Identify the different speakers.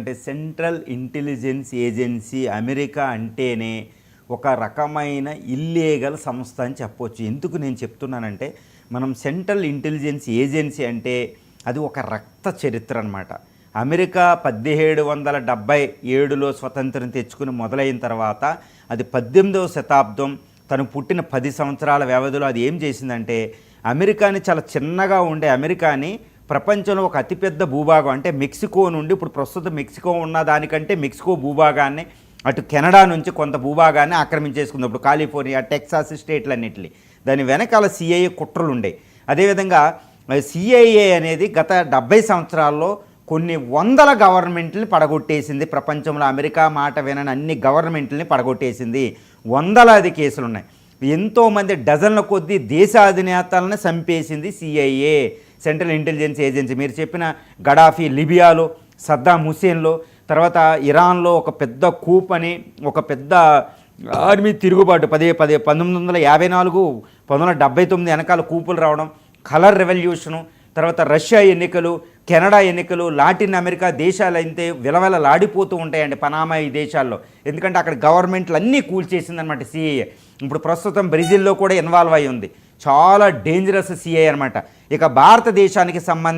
Speaker 1: చెప్తున్నానంటే central intelligence agency America అంటేనే ఒక రకమైన ఇల్లీగల్ సంస్థ అని చెప్పవచ్చు. ఎందుకు నేను చెప్తున్నానంటే మనం సెంట్రల్ ఇంటెలిజెన్స్ ఏజెన్సీ అంటే అది ఒక రక్త చరిత్ర అనమాట. అమెరికా 1777లో స్వతంత్రం తెచ్చుకుని మొదలైన తర్వాత అది 18వ శతాబ్దం తను పుట్టిన 10 సంవత్సరాల వ్యవధిలో అది ఏం చేసిందంటే అమెరికాని చాలా చిన్నగా ఉండే అమెరికాని ప్రపంచంలో ఒక అతిపెద్ద భూభాగం అంటే మెక్సికో నుండి ఇప్పుడు ప్రస్తుతం మెక్సికో ఉన్న దానికంటే మెక్సికో భూభాగాన్ని అటు కెనడా నుంచి కొంత భూభాగాన్ని ఆక్రమించేసుకుంది. ఇప్పుడు కాలిఫోర్నియా, టెక్సాస్ స్టేట్లన్నింటినీ దాని వెనకాల సిఐఏ కుట్రలు ఉండేవి. అదేవిధంగా సిఐఏ అనేది గత 70 సంవత్సరాల్లో కొన్ని వందల గవర్నమెంట్ని పడగొట్టేసింది. ప్రపంచంలో అమెరికా మాట వినని అన్ని గవర్నమెంట్లని పడగొట్టేసింది. వందలాది కేసులు ఉన్నాయి. ఎంతోమంది డజన్ల కొద్దీ దేశాధినేతలను చంపేసింది సిఐఏ, సెంట్రల్ ఇంటెలిజెన్స్ ఏజెన్సీ. మీరు చెప్పిన గడాఫీ లిబియాలో, సద్దాం హుస్సేన్లో, తర్వాత ఇరాన్లో ఒక పెద్ద కూప్ అని ఒక పెద్ద ఆర్మీ తిరుగుబాటు 1954, 1979 వెనకాల కూపులు రావడం, కలర్ రెవల్యూషను, తర్వాత రష్యా ఎన్నికలు, కెనడా ఎన్నికలు, లాటిన్ అమెరికా దేశాలు అయితే విలవిలలాడిపోతూ ఉంటాయండి పనామా ఈ దేశాల్లో. ఎందుకంటే అక్కడ గవర్నమెంట్లు అన్నీ కూల్చేసిందనమాట సిఐఏ. ఇప్పుడు ప్రస్తుతం బ్రెజిల్లో కూడా ఇన్వాల్వ్ అయి ఉంది. చాలా డేంజరస్ సిఐఏ అనమాట. ఇక భారతదేశానికి సంబంధించి